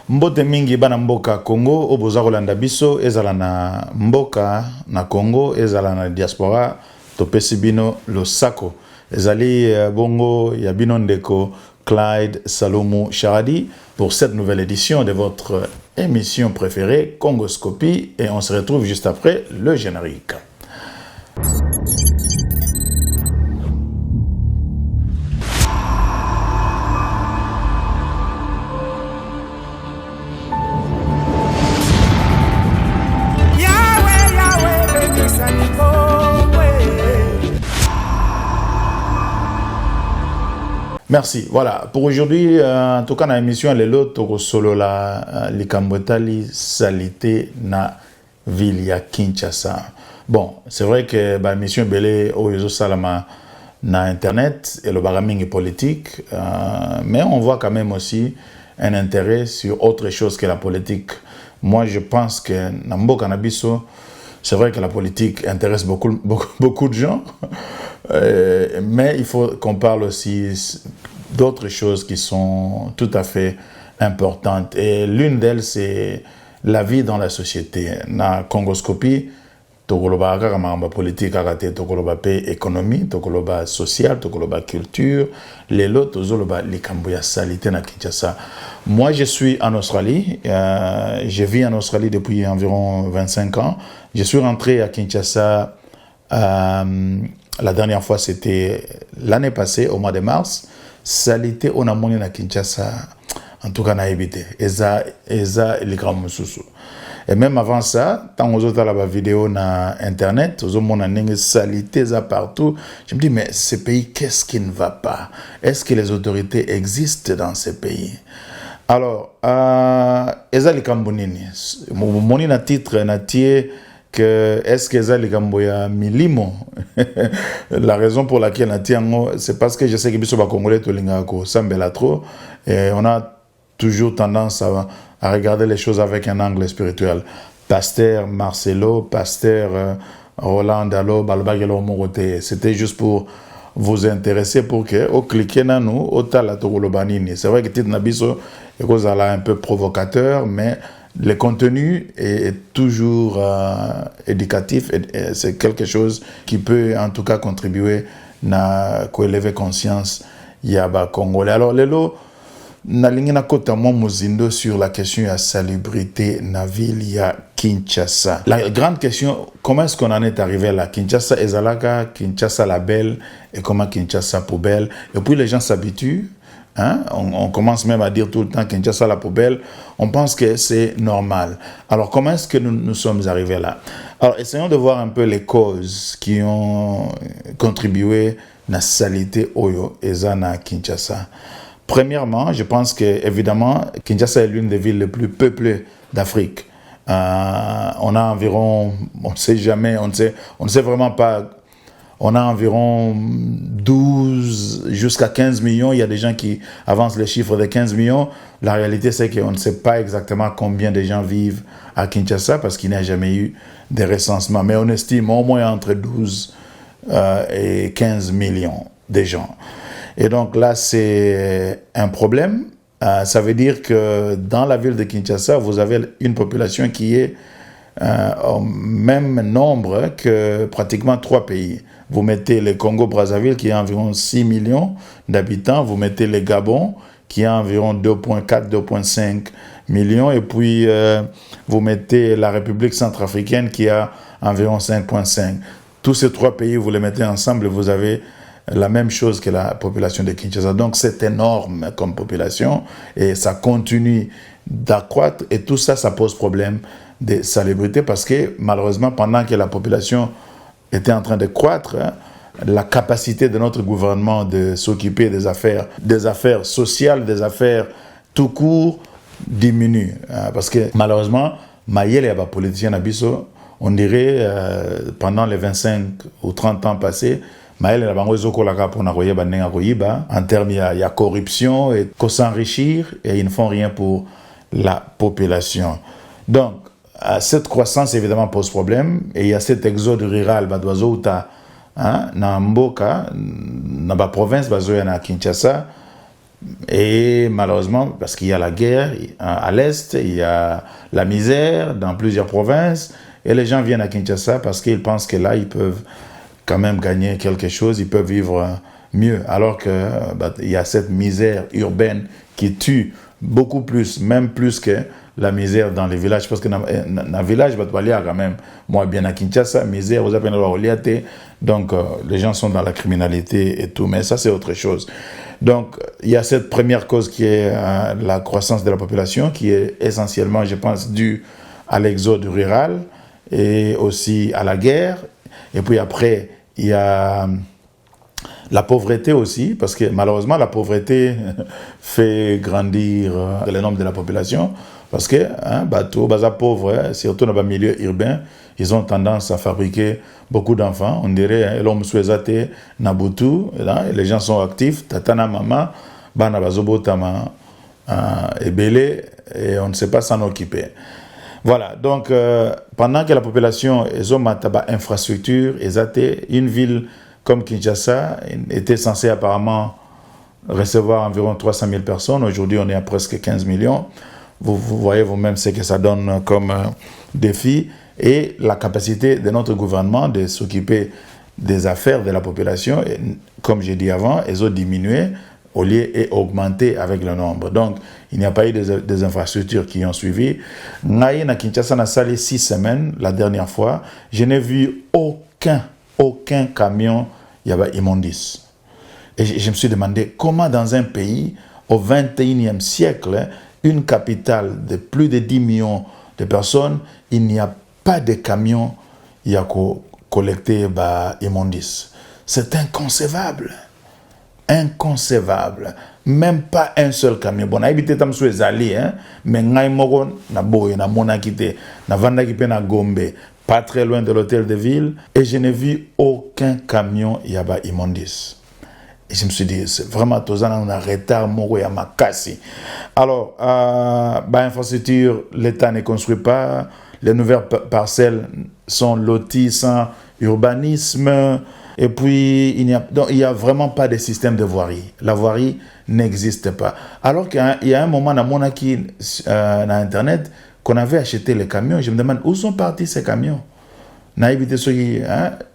Mbote mingi bana mboka Congo oboza kolanda biso ezala na mboka na Congo ezala na diaspora topesi bino losako ezali bongo ya bino ndeko Clyde Salomu Charadi pour cette nouvelle édition de votre émission préférée Congoscopie et on se retrouve juste après le générique. Merci. Voilà. Pour aujourd'hui, en tout cas, dans l'émission, les lots, solo la likambotali salité na ville ya Kinshasa. Bon, c'est vrai que l'émission belé au salama na internet et le baraming est politique, mais on voit quand même aussi un intérêt sur autre chose que la politique. Moi, je pense que Nambo Canabiso, c'est vrai que la politique intéresse beaucoup de gens. Mais il faut qu'on parle aussi d'autres choses qui sont tout à fait importantes. Et l'une d'elles, c'est la vie dans la société. Na Congoscopie, tokoloba karama politique arate tokoloba économie, tokoloba social, tokoloba culture, les lots tozoloba likambuya salité na Kinshasa. Moi, je suis en Australie. Je vis en Australie depuis environ 25 ans. Je suis rentré à Kinshasa. La dernière fois, c'était l'année passée, au mois de mars. Salité, on a monné à Kinshasa, en tout cas, on a évité. Eza, les grands moussous. Et même avant ça, tant aux autres la vidéo na internet, aux autres, on a salité ça partout. Je me dis, mais ce pays, qu'est-ce qui ne va pas? Est-ce que les autorités existent dans ces pays? Alors, eza les Cambonini. Mon titre, natie, que est-ce que ça les Gamboya milimo la raison pour laquelle c'est parce que je sais que biso ba congolais to lingako sambela trop et on a toujours tendance à regarder les choses avec un angle spirituel. Pasteur Marcelo, pasteur Roland Dalo balbagelo moroté, c'était juste pour vous intéresser pour que au cliquer na nous au tala to lobanini. C'est vrai que titre na biso est un peu provocateur mais le contenu est toujours éducatif et c'est quelque chose qui peut en tout cas contribuer à élever conscience yaba congolais. Alors lelo nalingi na kota mo muzindo sur la question de la salubrité na ville ya Kinshasa. La grande question, comment est-ce qu'on en est arrivé là? Kinshasa ezalaka, Kinshasa la belle et comment Kinshasa poubelle. Et puis les gens s'habituent. Hein? On commence même à dire tout le temps Kinshasa la poubelle. On pense que c'est normal. Alors, comment est-ce que nous sommes arrivés là? Alors, essayons de voir un peu les causes qui ont contribué à la salité Oyo et Zana Kinshasa. Premièrement, je pense que, évidemment, Kinshasa est l'une des villes les plus peuplées d'Afrique. On a environ, on ne sait jamais, on ne sait vraiment pas. On a environ 12 jusqu'à 15 millions. Il y a des gens qui avancent les chiffres de 15 millions. La réalité, c'est qu'on ne sait pas exactement combien de gens vivent à Kinshasa parce qu'il n'y a jamais eu de recensement. Mais on estime au moins entre 12 et 15 millions de gens. Et donc là, c'est un problème. Ça veut dire que dans la ville de Kinshasa, vous avez une population qui est au même nombre que pratiquement 3 pays. Vous mettez le Congo-Brazzaville qui a environ 6 millions d'habitants. Vous mettez le Gabon qui a environ 2,4-2,5 millions. Et puis, vous mettez la République centrafricaine qui a environ 5,5. Tous ces 3 pays, vous les mettez ensemble et vous avez la même chose que la population de Kinshasa. Donc, c'est énorme comme population et ça continue d'accroître. Et tout ça, ça pose problème de salubrité parce que malheureusement, pendant que la population était en train de croître, la capacité de notre gouvernement de s'occuper des affaires sociales, des affaires tout court, diminue. Parce que malheureusement, Mayele et les politiciens Abisso, on dirait pendant les 25 ou 30 ans passés, Mayele et en termes, il y a corruption et qu'on s'enrichir et ils ne font rien pour la population. Donc, cette croissance évidemment pose problème et il y a cet exode rural d'oiseaux dans Mboka, dans la province de Kinshasa, Et malheureusement, parce qu'il y a la guerre à l'Est, il y a la misère dans plusieurs provinces, et les gens viennent à Kinshasa parce qu'ils pensent que là, ils peuvent quand même gagner quelque chose, ils peuvent vivre mieux. Alors qu'il y a cette misère urbaine qui tue beaucoup plus, même plus que la misère dans les villages. Parce que dans les villages, il y a quand même, moi, bien à Kinshasa, misère, vous avez donc les gens sont dans la criminalité et tout, mais ça, c'est autre chose. Donc, il y a cette première cause qui est la croissance de la population, qui est essentiellement, je pense, due à l'exode rural et aussi à la guerre. Et puis après, il y a la pauvreté aussi, parce que malheureusement, la pauvreté fait grandir le nombre de la population. Parce que, les pauvres, surtout dans le milieu urbain, ils ont tendance à fabriquer beaucoup d'enfants. On dirait, l'homme souhaité Nabutu, les gens sont actifs, tatana mama, bana bazobo tama, et belé, et on ne sait pas s'en occuper. Voilà, donc pendant que la population est en infrastructure, une ville comme Kinshasa était censée apparemment recevoir environ 300 000 personnes. Aujourd'hui, on est à presque 15 millions. Vous voyez vous-même ce que ça donne comme défi. Et la capacité de notre gouvernement de s'occuper des affaires de la population, et, comme j'ai dit avant, elles ont diminué au lieu et augmenté avec le nombre. Donc, il n'y a pas eu des infrastructures qui ont suivi. Naïe na Kinshasa na salé 6 semaines, la dernière fois, je n'ai vu aucun camion immondice. Et je me suis demandé comment dans un pays, au 21e siècle, une capitale de plus de 10 millions de personnes, il n'y a pas de camions qui ont collecté immondice. C'est inconcevable. Inconcevable. Même pas un seul camion. Bon, habité tam sou ezali, mais ngai moko na boye na monakite, na vanda ki pe na Gombe, pas très loin de l'hôtel de ville, et je n'ai vu aucun camion yaba immondice. Et je me suis dit, c'est vraiment tozana on a retard moko ya makasi. Alors, infrastructure, l'État ne construit pas, les nouvelles parcelles sont loties sans urbanisme. Et puis, il n'y a vraiment pas de système de voirie. La voirie n'existe pas. Alors qu'il y a un moment dans mon acquis, dans Internet, qu'on avait acheté les camions. Je me demande, où sont partis ces camions? Naïbité soki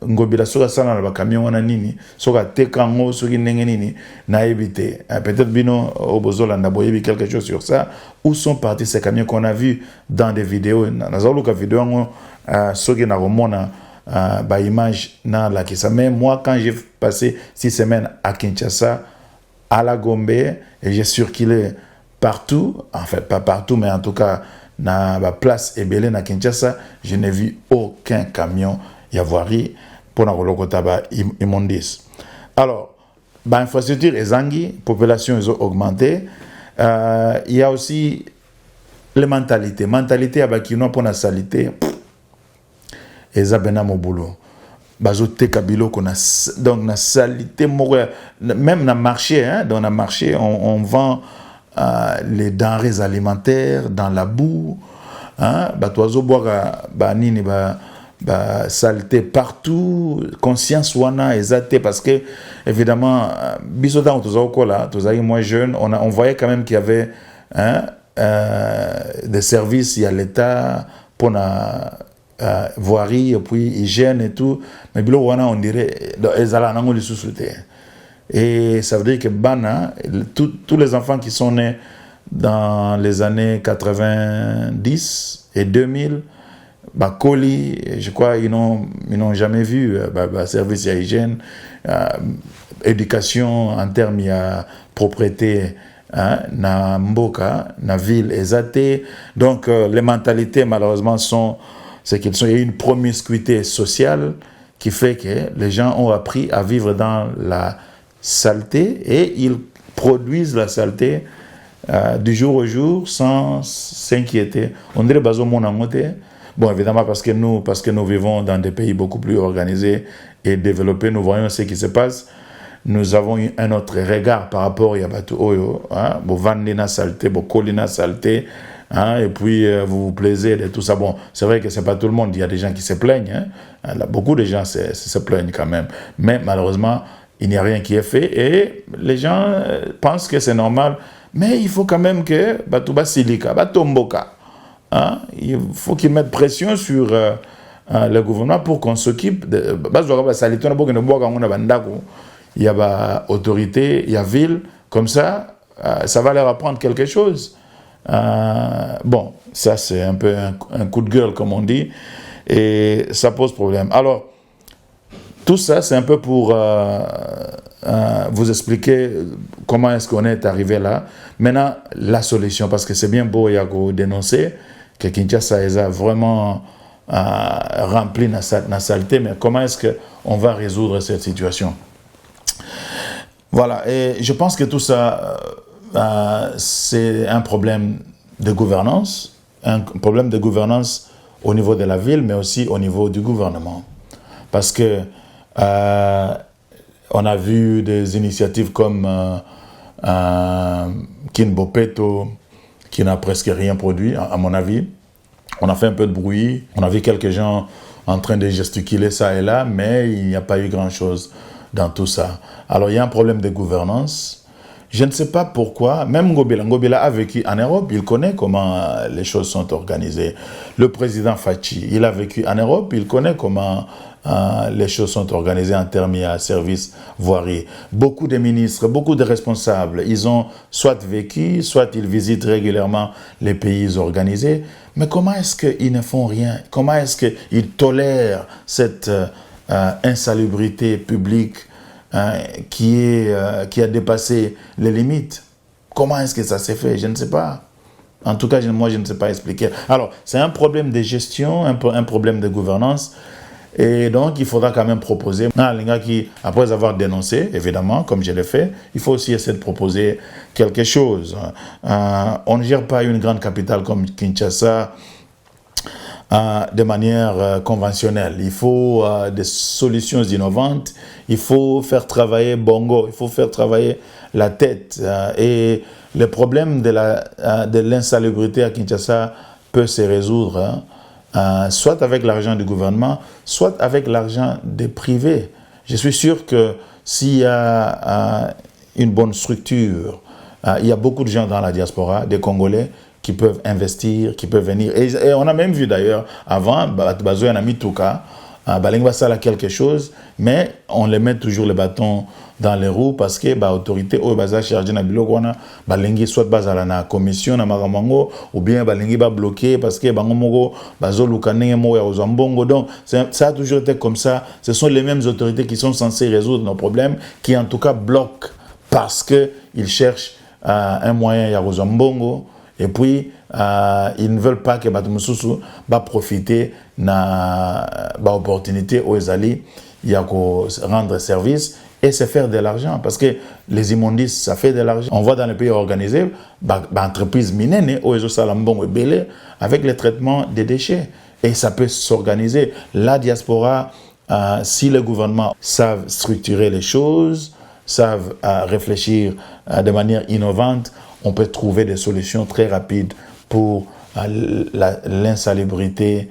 ngobila soka sana na camion wana nini soka tekango soki ndenge nini naïbité peut-être bino obozola ndaboyebi quelque chose sur ça. Où sont partis ces camions qu'on a vu dans des vidéos nazoluka vidéo ngo soki na romona image na la kisa. Mais moi quand j'ai passé 6 semaines à Kinshasa, à la Gombe, et j'ai circulé partout, en fait pas partout mais en tout cas na place ebele na Kinshasa, je n'ai vu aucun camion ya voirie pour na kolokota immondice. Alors, infrastructure ezangi, population ils ont augmenté. Il y a aussi les mentalités ya bakino pour na salité. Ezabena mobulo. Bazote kabilo kona donc na salité même na marché dans le marché on vend les denrées alimentaires dans la boue, batoizo boire nini saleté partout, conscience wana ezate parce que évidemment bisoda tozaokola tozaki moins jeune, on voyait quand même qu'il y avait des services, il y a l'État pour na voirie et puis hygiène et tout, mais bilo wana on dirait ezala nango lisusuté. Et ça veut dire que tous les enfants qui sont nés dans les années 90 et 2000, Koli, je crois ils n'ont jamais vu service à hygiène, éducation en termes de propriété, na mboka, na ville, ezate. Donc les mentalités malheureusement c'est qu'il y a une promiscuité sociale qui fait que les gens ont appris à vivre dans la saleté et ils produisent la saleté du jour au jour sans s'inquiéter. On dirait bazo mon amoté. Bon, évidemment parce que nous vivons dans des pays beaucoup plus organisés et développés, nous voyons ce qui se passe. Nous avons un autre regard par rapport à Yabatu Oyo, bon vandina saleté, bon colina saleté, et puis vous vous plaisez de tout ça. Bon, c'est vrai que c'est pas tout le monde, il y a des gens qui se plaignent, là, beaucoup de gens se plaignent quand même, mais malheureusement il n'y a rien qui est fait et les gens pensent que c'est normal. Mais il faut quand même que Batouba Silika, Batomboka, hein, il faut qu'ils mettent pression sur le gouvernement pour qu'on s'occupe de. Il y a autorité, il y a ville, comme ça, ça va leur apprendre quelque chose. Bon, ça c'est un peu un coup de gueule, comme on dit, et ça pose problème. Alors, tout ça, c'est un peu pour vous expliquer comment est-ce qu'on est arrivé là. Maintenant, la solution, parce que c'est bien beau, il y a dénoncer que Kinshasa a vraiment rempli la saleté, mais comment est-ce qu'on va résoudre cette situation? Voilà, et je pense que tout ça, c'est un problème de gouvernance, au niveau de la ville, mais aussi au niveau du gouvernement. Parce que on a vu des initiatives comme Kinbopeto, qui n'a presque rien produit, à mon avis. On a fait un peu de bruit, on a vu quelques gens en train de gesticuler ça et là, mais il n'y a pas eu grand-chose dans tout ça. Alors, il y a un problème de gouvernance. Je ne sais pas pourquoi, même Ngobila a vécu en Europe, il connaît comment les choses sont organisées. Le président Fachi, il a vécu en Europe, il connaît comment les choses sont organisées en termes de services voirie. Beaucoup de ministres, beaucoup de responsables, ils ont soit vécu, soit ils visitent régulièrement les pays organisés. Mais comment est-ce qu'ils ne font rien? Comment est-ce qu'ils tolèrent cette insalubrité publique qui a dépassé les limites? Comment est-ce que ça s'est fait? Je ne sais pas. En tout cas, moi, je ne sais pas expliquer. Alors, c'est un problème de gestion, un problème de gouvernance. Et donc, il faudra quand même proposer. Les gars qui, après avoir dénoncé, évidemment, comme je l'ai fait, il faut aussi essayer de proposer quelque chose. On ne gère pas une grande capitale comme Kinshasa de manière conventionnelle. Il faut des solutions innovantes. Il faut faire travailler Bongo. Il faut faire travailler la tête. Et le problème de l'insalubrité à Kinshasa peut se résoudre, soit avec l'argent du gouvernement, soit avec l'argent des privés. Je suis sûr que s'il y a une bonne structure, il y a beaucoup de gens dans la diaspora, des Congolais, qui peuvent investir, qui peuvent venir. Et on a même vu d'ailleurs, avant, Bazo en a mis tout cas, Balengba Sala quelque chose, mais on les met toujours les bâtons dans les roues parce que l'autorité au baza chargé na bilokwana balengi soit bazala na commission na maramango ou bien balengi ba bloqué parce que bangomongo bazo lukane mo ya ozambongo. Donc ça a toujours été comme ça. Ce sont les mêmes autorités qui sont censées résoudre nos problèmes qui en tout cas bloquent parce que ils cherchent un moyen ya ozambongo et puis ils ne veulent pas que Batumususu va profiter na opportunité aux Ezali il rendre service et se faire de l'argent. Parce que les immondices, ça fait de l'argent. On voit dans les pays organisés, entreprises minières, avec le traitement des déchets. Et ça peut s'organiser. La diaspora, si le gouvernement savent structurer les choses, savent réfléchir de manière innovante, on peut trouver des solutions très rapides pour l'insalubrité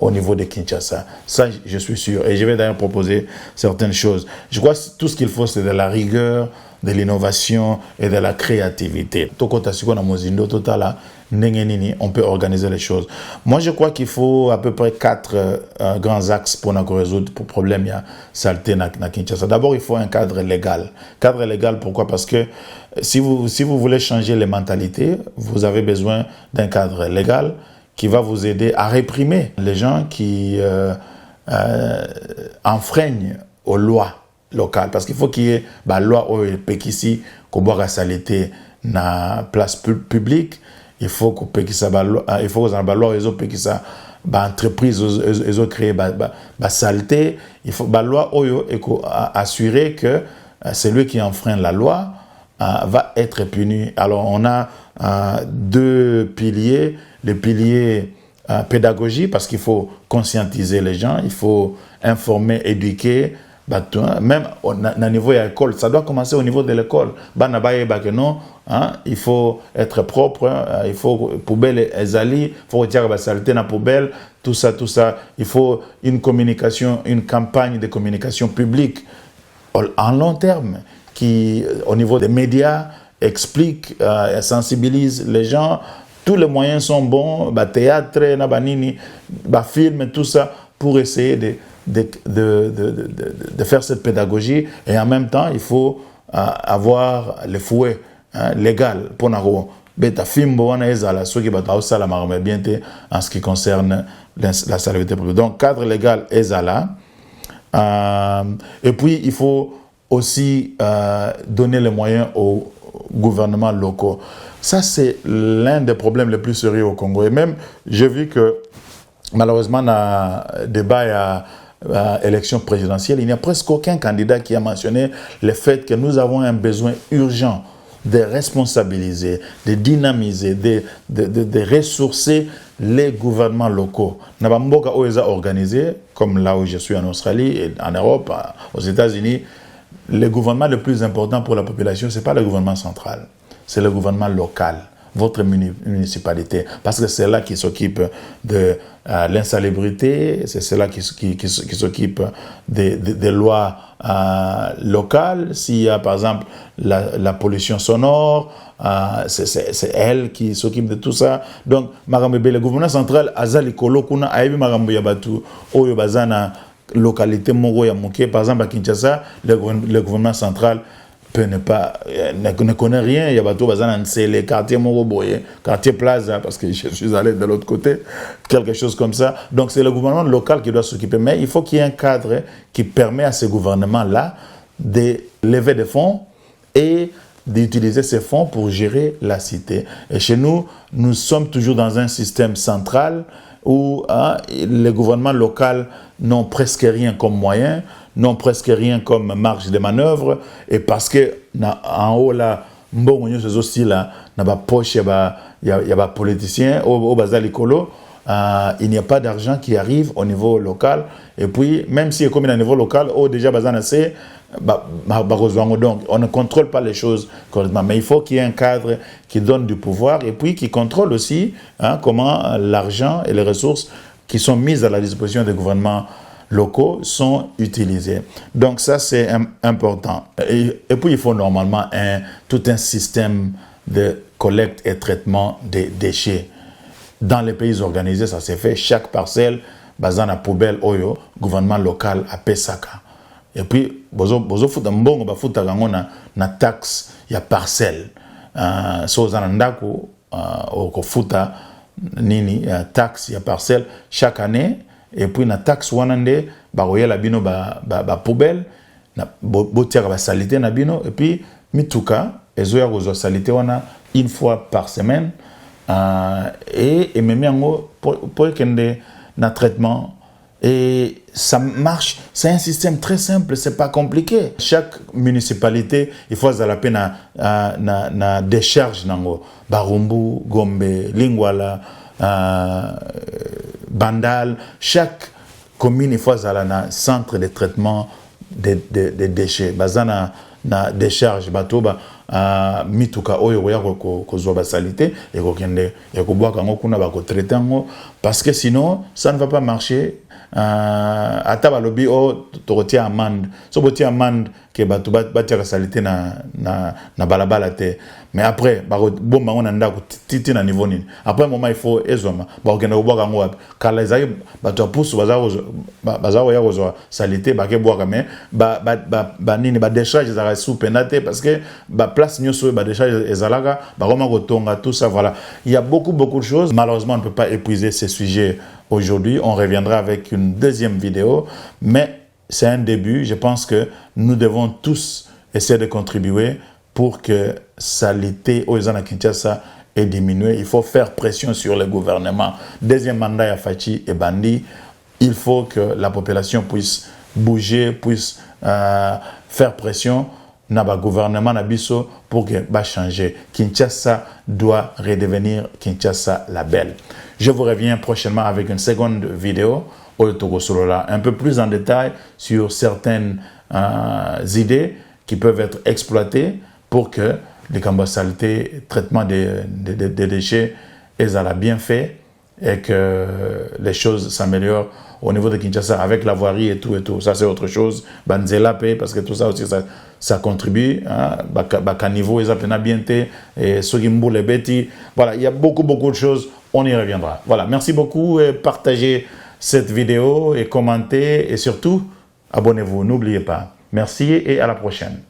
au niveau de Kinshasa. Ça, je suis sûr. Et je vais d'ailleurs proposer certaines choses. Je crois que tout ce qu'il faut, c'est de la rigueur, de l'innovation et de la créativité. On peut organiser les choses. Moi, je crois qu'il faut à peu près 4 grands axes pour résoudre le problème de saleté à Kinshasa. D'abord, il faut un cadre légal. Cadre légal, pourquoi? Parce que si vous voulez changer les mentalités, vous avez besoin d'un cadre légal qui va vous aider à réprimer les gens qui enfreignent aux lois locales. Parce qu'il faut qu'il y ait une loi au Pékissi, qu'on boit la saleté dans la place publique. Il faut que il faut que la loi aux Pékissa, entreprise, ils ont créé la saleté. Il faut la loi assurer que celui qui enfreint la loi va être puni. Alors on a 2 piliers. Le pilier pédagogie, parce qu'il faut conscientiser les gens, il faut informer, éduquer, même au niveau de l'école, ça doit commencer au niveau de l'école. Il faut être propre, il faut poubelle ezali, il faut retirer la saleté dans la poubelle, tout ça. Il faut une communication, une campagne de communication publique en long terme, qui, au niveau des médias, explique, sensibilise les gens. Tous les moyens sont bons, théâtre, film, tout ça, pour essayer de faire cette pédagogie. Et en même temps, il faut avoir le fouet légal pour nous. En ce qui concerne la salubrité publique. Donc, cadre légal est là. Et puis, il faut aussi donner les moyens aux gouvernements locaux. Ça, c'est l'un des problèmes les plus sérieux au Congo. Et même, j'ai vu que, malheureusement, dans le débat à l'élection présidentielle, il n'y a presque aucun candidat qui a mentionné le fait que nous avons un besoin urgent de responsabiliser, de dynamiser, de ressourcer les gouvernements locaux. Nabamboka Oeza organisé, comme là où je suis en Australie, et en Europe, aux États-Unis, le gouvernement le plus important pour la population, ce n'est pas le gouvernement central, c'est le gouvernement local, votre municipalité, parce que c'est là qui s'occupe de l'insalubrité, c'est là qui s'occupe des lois locales. S'il y a par exemple la pollution sonore, c'est elle qui s'occupe de tout ça. Donc, le gouvernement central, Azali Kolo, Kuna, Aïbi Marambo Yabatu, Oyo Bazana, localité Moro Yamuke, par exemple à Kinshasa, le gouvernement central ne connaît rien. Il y a bateau bazan les quartiers Moroboye, quartier Plaza, parce que je suis allé de l'autre côté, quelque chose comme ça. Donc c'est le gouvernement local qui doit s'occuper. Mais il faut qu'il y ait un cadre qui permet à ce gouvernement-là de lever des fonds et d'utiliser ces fonds pour gérer la cité. Et chez nous, nous sommes toujours dans un système central où les gouvernements locaux n'ont presque rien comme moyen, n'ont presque rien comme marge de manœuvre, et parce que en haut là, aussi là, il y a des politiciens, au Bazalikolo, il n'y a pas d'argent qui arrive au niveau local, et puis même si comme au niveau local, déjà bazanassé, donc on ne contrôle pas les choses correctement, mais il faut qu'il y ait un cadre qui donne du pouvoir et puis qui contrôle aussi comment l'argent et les ressources qui sont mises à la disposition des gouvernements locaux sont utilisés. Donc ça c'est important. Et puis il faut normalement tout un système de collecte et traitement des déchets. Dans les pays organisés, ça s'est fait. Chaque parcelle, bazana poubelle oyo, gouvernement local à Pesaka. Et puis, bozo futa mbongo ba futa gango na taxe ya parcelle. So zanandako ko futa nini taxe ya parcelle chaque année. Et puis na taxe wanande ba royela bino ba poubelle na botiaka ba salité na bino. Et puis mituka ezoya kozo salité wana une fois par semaine. Et même yango pour kende na traitement. Et ça marche, c'est un système très simple, c'est pas compliqué. Chaque municipalité, il faut la peine na décharge nango. Barumbu, Gombe, Lingwala, Bandal, chaque commune il faut un centre de traitement des déchets. Bazana na décharge batoba mituka oyo ya ko ba salité et ko kende et ko boka ngo kuna ba ko traiter ngo parce que sinon ça ne va pas marcher. Ata balobi o tokotia amande so botia amande ke batu batia salité na balabala te mais après bomba on anda ko titi na niveau nini après moment il faut ezoma ba okenda ko boka ngo kala ezai batu pusu bazawo ya ko salité ba ke boka mais ba nini ba décharge za sous penate parce que ba place nyoso ba décharge ezalaka ba roma ko tonga tout ça voilà il y a beaucoup de choses. Malheureusement on ne peut pas épuiser ces sujets aujourd'hui. On reviendra avec une deuxième vidéo, mais c'est un début. Je pense que nous devons tous essayer de contribuer pour que salité aux Zana Kinshasa ait diminué. Il faut faire pression sur le gouvernement. Deuxième mandat à Fachi et Bandi, il faut que la population puisse bouger, puisse faire pression na ba gouvernement na biso pour que ba changer. Kinshasa doit redevenir Kinshasa la belle. Je vous reviens prochainement avec une seconde vidéo un peu plus en détail sur certaines idées qui peuvent être exploitées pour que les saleté, traitement des déchets, elles aient bien fait et que les choses s'améliorent au niveau de Kinshasa, avec la voirie et tout. Ça, c'est autre chose. Banzela paye, parce que tout ça aussi, ça contribue. Bakanivo, ils appellent bien et Sogimbo, les Betty. Voilà, il y a beaucoup de choses. On y reviendra. Voilà, merci beaucoup. Partagez cette vidéo et commentez. Et surtout, abonnez-vous. N'oubliez pas. Merci et à la prochaine.